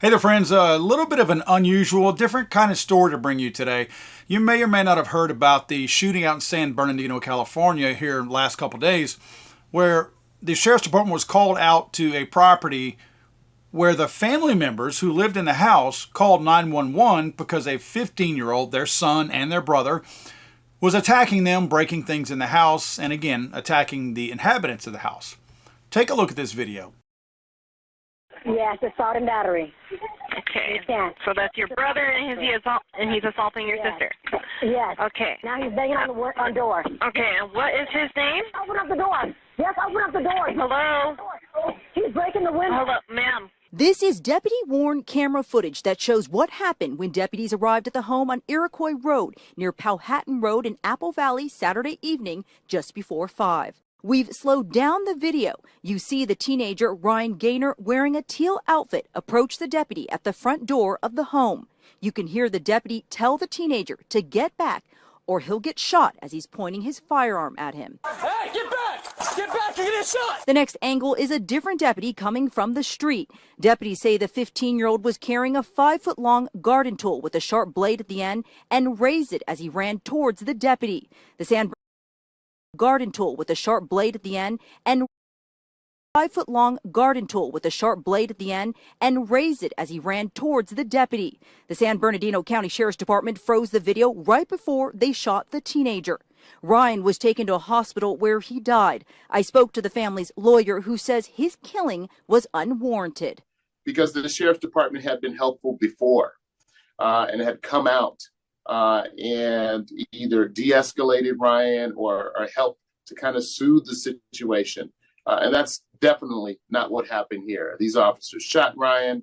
Hey there, friends. A little bit of an unusual, different kind of story to bring you today. You may or may not have heard about the shooting out in San Bernardino, California here in the last couple of days, where the sheriff's department was called out to a property where the family members who lived in the house called 911 because a 15-year-old, their son and their brother, was attacking them, breaking things in the house, and again, attacking the inhabitants of the house. Take a look at this video. Yes, assault and battery. Okay. Yeah. So that's your brother, and he's assaulting your sister. Yes. Okay. Now he's banging on the door. Okay. And what is his name? Open up the door. Yes, open up the door. Hello. He's breaking the window. Hello, ma'am. This is Deputy Warren camera footage that shows what happened when deputies arrived at the home on Iroquois Road near Powhatan Road in Apple Valley Saturday evening just before 5. We've slowed down the video. You see the teenager Ryan Gaynor wearing a teal outfit approach the deputy at the front door of the home. You can hear the deputy tell the teenager to get back or he'll get shot as he's pointing his firearm at him. Hey, get back! Get back, you're gonna get shot! The next angle is a different deputy coming from the street. Deputies say the 15-year-old was carrying a 5-foot-long garden tool with a sharp blade at the end and raised it as he ran towards the deputy. The garden tool with a sharp blade at the end and 5-foot-long garden tool with a sharp blade at the end and raised it as he ran towards the deputy. The San Bernardino County Sheriff's Department froze the video right before they shot the teenager. Ryan was taken to a hospital where he died. I spoke to the family's lawyer who says his killing was unwarranted. Because the Sheriff's Department had been helpful before and had come out and either de-escalated Ryan or helped to kind of soothe the situation. And that's definitely not what happened here. These officers shot Ryan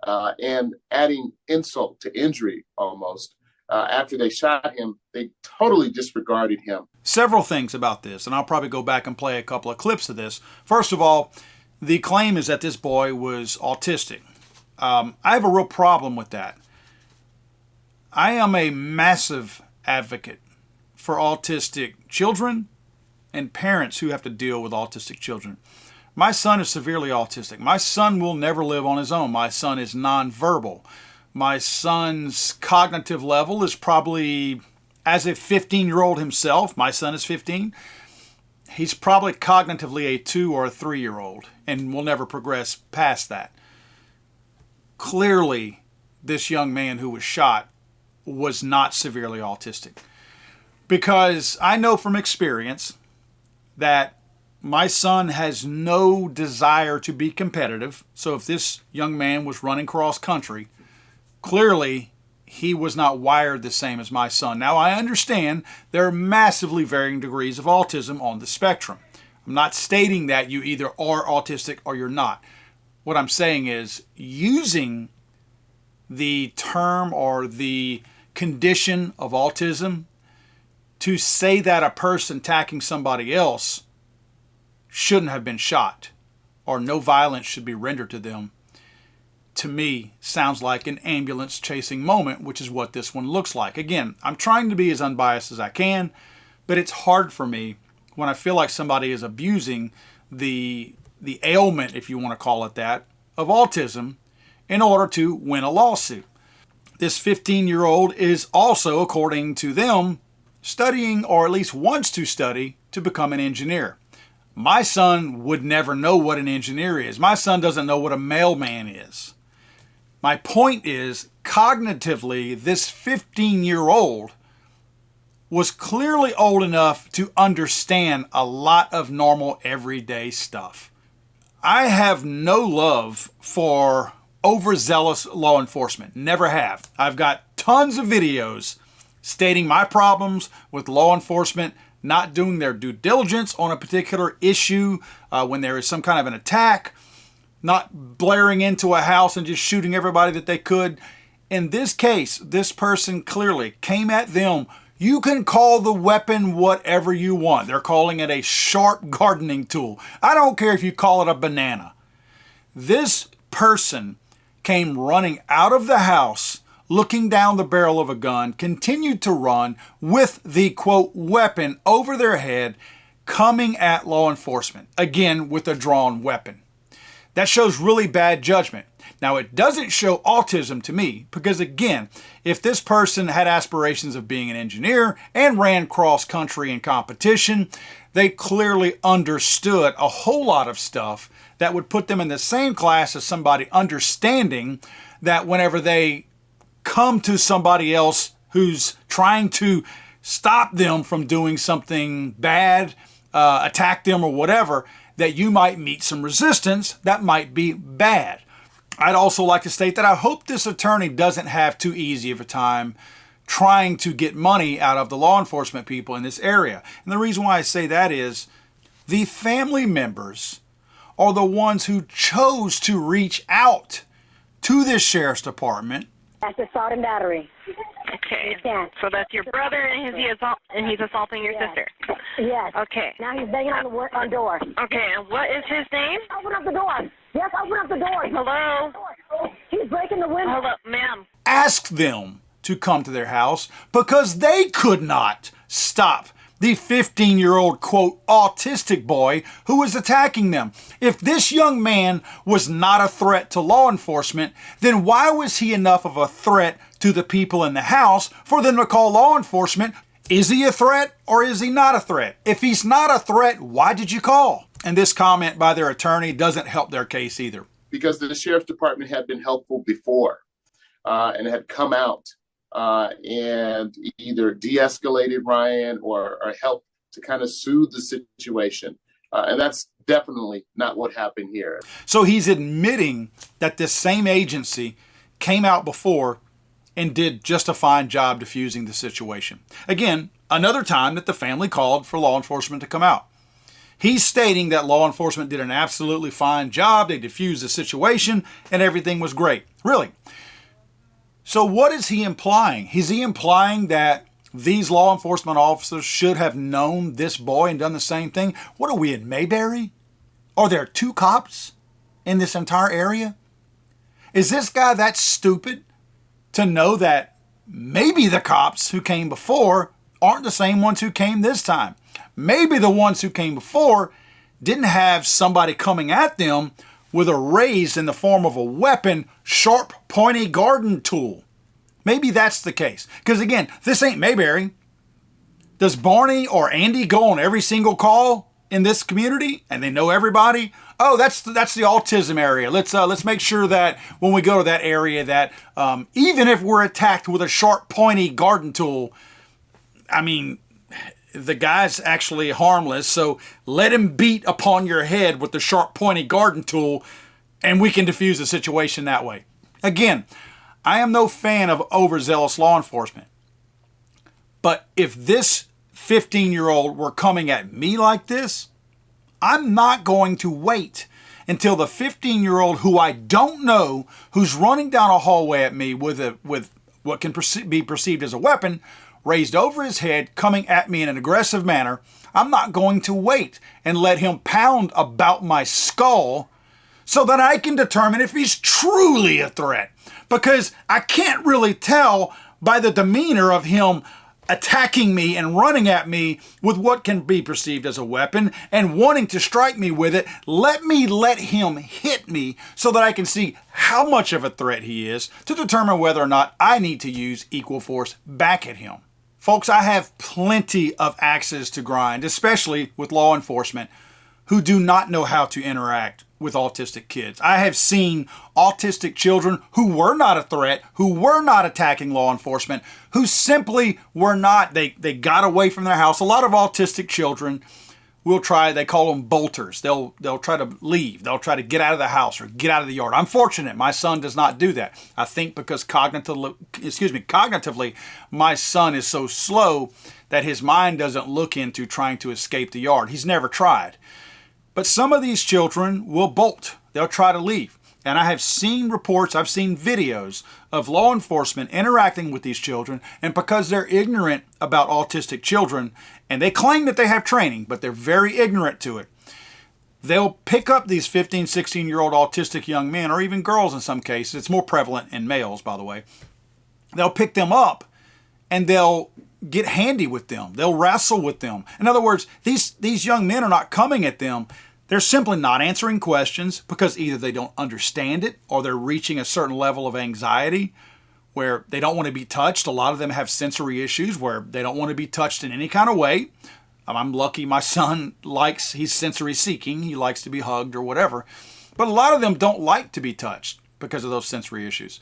and adding insult to injury almost. After they shot him, they totally disregarded him. Several things about this, and I'll probably go back and play a couple of clips of this. First of all, the claim is that this boy was autistic. I have a real problem with that. I am a massive advocate for autistic children and parents who have to deal with autistic children. My son is severely autistic. My son will never live on his own. My son is nonverbal. My son's cognitive level is probably, as a 15-year-old himself, my son is 15, he's probably cognitively a 2 or a 3-year-old and will never progress past that. Clearly, this young man who was shot was not severely autistic, because I know from experience that my son has no desire to be competitive. So if this young man was running cross country, clearly he was not wired the same as my son. Now, I understand there are massively varying degrees of autism on the spectrum. I'm not stating that you either are autistic or you're not. What I'm saying is using the term or the condition of autism to say that a person attacking somebody else shouldn't have been shot or no violence should be rendered to them, to me, sounds like an ambulance chasing moment, which is what this one looks like. Again, I'm trying to be as unbiased as I can, but it's hard for me when I feel like somebody is abusing the ailment, if you want to call it that, of autism in order to win a lawsuit. This 15-year-old is also, according to them, studying, or at least wants to study, to become an engineer. My son would never know what an engineer is. My son doesn't know what a mailman is. My point is, cognitively, this 15-year-old was clearly old enough to understand a lot of normal everyday stuff. I have no love for overzealous law enforcement. Never have. I've got tons of videos stating my problems with law enforcement not doing their due diligence on a particular issue when there is some kind of an attack, not blaring into a house and just shooting everybody that they could. In this case, this person clearly came at them. You can call the weapon whatever you want. They're calling it a sharp gardening tool. I don't care if you call it a banana. This person came running out of the house, looking down the barrel of a gun, continued to run with the, quote, weapon over their head, coming at law enforcement, again with a drawn weapon. That shows really bad judgment. Now, it doesn't show autism to me because, again, if this person had aspirations of being an engineer and ran cross country in competition, they clearly understood a whole lot of stuff that would put them in the same class as somebody understanding that whenever they come to somebody else who's trying to stop them from doing something bad, attack them or whatever, that you might meet some resistance that might be bad. I'd also like to state that I hope this attorney doesn't have too easy of a time trying to get money out of the law enforcement people in this area. And the reason why I say that is the family members are the ones who chose to reach out to this sheriff's department. That's assault and battery. Okay. Yes. So that's your brother, and he's assaulting your Yes. sister. Yes. Okay. Now he's banging on doors. Okay. And what is his name? Open up the door. Yes, open up the door. Hello. He's breaking the window. Hello, ma'am. Ask them to come to their house because they could not stop the 15-year-old, quote, autistic boy who was attacking them. If this young man was not a threat to law enforcement, then why was he enough of a threat to the people in the house for them to call law enforcement? Is he a threat or is he not a threat? If he's not a threat, why did you call? And this comment by their attorney doesn't help their case either. Because the sheriff's department had been helpful before and had come out and either de-escalated Ryan or helped to kind of soothe the situation. And that's definitely not what happened here. So he's admitting that this same agency came out before and did just a fine job diffusing the situation. Again, another time that the family called for law enforcement to come out. He's stating that law enforcement did an absolutely fine job. They diffused the situation and everything was great. Really. So what is he implying? Is he implying that these law enforcement officers should have known this boy and done the same thing? What are we in Mayberry? Are there 2 cops in this entire area? Is this guy that stupid to know that maybe the cops who came before aren't the same ones who came this time? Maybe the ones who came before didn't have somebody coming at them with a raise in the form of a weapon, sharp, pointy garden tool. Maybe that's the case. Because again, this ain't Mayberry. Does Barney or Andy go on every single call in this community and they know everybody? Oh, that's the autism area. Let's make sure that when we go to that area that even if we're attacked with a sharp, pointy garden tool, I mean, the guy's actually harmless, so let him beat upon your head with the sharp, pointy garden tool, and we can diffuse the situation that way. Again, I am no fan of overzealous law enforcement, but if this 15-year-old were coming at me like this, I'm not going to wait until the 15-year-old who I don't know, who's running down a hallway at me with what can be perceived as a weapon, raised over his head, coming at me in an aggressive manner. I'm not going to wait and let him pound about my skull so that I can determine if he's truly a threat. Because I can't really tell by the demeanor of him attacking me and running at me with what can be perceived as a weapon and wanting to strike me with it. Let him hit me so that I can see how much of a threat he is to determine whether or not I need to use equal force back at him. Folks, I have plenty of axes to grind, especially with law enforcement who do not know how to interact with autistic kids. I have seen autistic children who were not a threat, who were not attacking law enforcement, who simply were not, they got away from their house. A lot of autistic children will try, they call them bolters. They'll try to leave. They'll try to get out of the house or get out of the yard. I'm fortunate my son does not do that. I think because cognitively, my son is so slow that his mind doesn't look into trying to escape the yard. He's never tried. But some of these children will bolt. They'll try to leave. And I have seen reports, I've seen videos of law enforcement interacting with these children, and because they're ignorant about autistic children, and they claim that they have training, but they're very ignorant to it, they'll pick up these 15, 16-year-old autistic young men, or even girls in some cases. It's more prevalent in males, by the way. They'll pick them up, and they'll get handy with them. They'll wrestle with them. In other words, these young men are not coming at them. They're simply not answering questions because either they don't understand it or they're reaching a certain level of anxiety where they don't want to be touched. A lot of them have sensory issues where they don't want to be touched in any kind of way. I'm lucky my son he's sensory seeking. He likes to be hugged or whatever. But a lot of them don't like to be touched because of those sensory issues.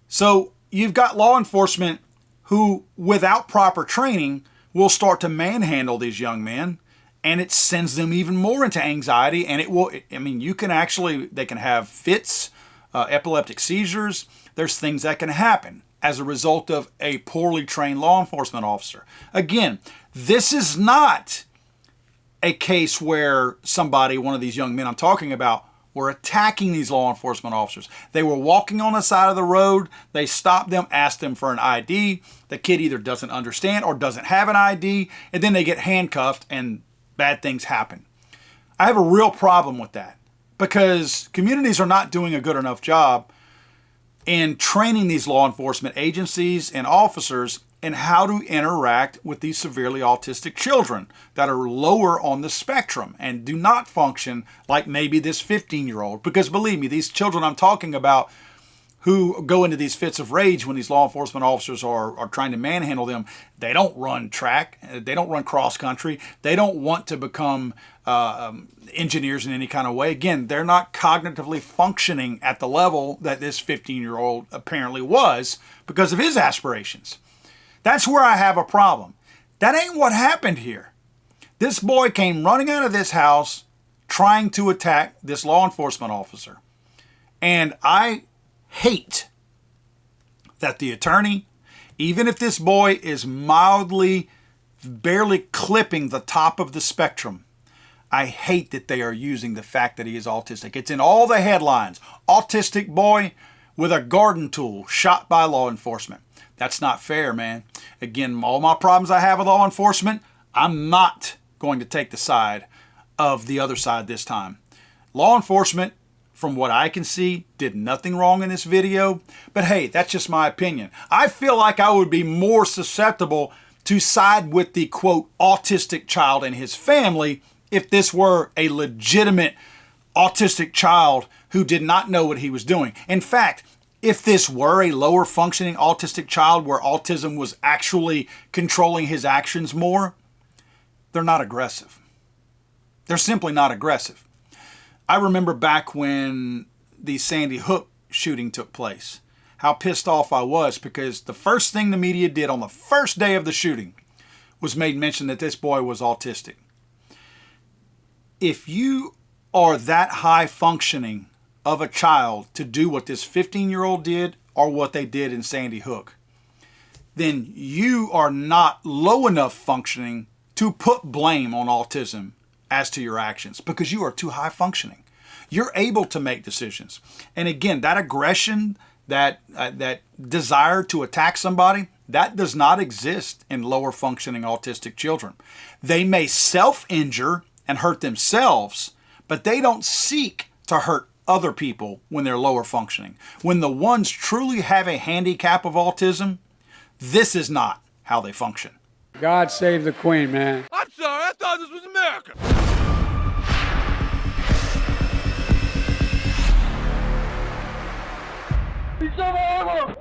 So you've got law enforcement who, without proper training, will start to manhandle these young men, and it sends them even more into anxiety. And they can have fits, epileptic seizures. There's things that can happen as a result of a poorly trained law enforcement officer. Again, this is not a case where one of these young men I'm talking about, were attacking these law enforcement officers. They were walking on the side of the road. They stopped them, asked them for an ID. The kid either doesn't understand or doesn't have an ID, and then they get handcuffed and bad things happen. I have a real problem with that because communities are not doing a good enough job in training these law enforcement agencies and officers in how to interact with these severely autistic children that are lower on the spectrum and do not function like maybe this 15-year-old. Because believe me, these children I'm talking about who go into these fits of rage when these law enforcement officers are trying to manhandle them, they don't run track, they don't run cross country, they don't want to become engineers in any kind of way. Again, they're not cognitively functioning at the level that this 15-year-old apparently was because of his aspirations. That's where I have a problem. That ain't what happened here. This boy came running out of this house trying to attack this law enforcement officer. And I hate that the attorney, even if this boy is mildly, barely clipping the top of the spectrum, I hate that they are using the fact that he is autistic. It's in all the headlines. Autistic boy with a garden tool shot by law enforcement. That's not fair, man. Again, all my problems I have with law enforcement, I'm not going to take the side of the other side this time. Law enforcement, from what I can see, did nothing wrong in this video. But hey, that's just my opinion. I feel like I would be more susceptible to side with the, quote, autistic child and his family if this were a legitimate autistic child who did not know what he was doing. In fact, if this were a lower functioning autistic child where autism was actually controlling his actions more, they're not aggressive. They're simply not aggressive. I remember back when the Sandy Hook shooting took place, how pissed off I was because the first thing the media did on the first day of the shooting was made mention that this boy was autistic. If you are that high functioning of a child to do what this 15-year-old did or what they did in Sandy Hook, then you are not low enough functioning to put blame on autism as to your actions because you are too high functioning. You're able to make decisions. And again, that aggression, that desire to attack somebody, that does not exist in lower functioning autistic children. They may self-injure and hurt themselves, but they don't seek to hurt other people when they're lower functioning. When the ones truly have a handicap of autism, this is not how they function. God save the Queen, man. I'm sorry, I thought this was America. He's over.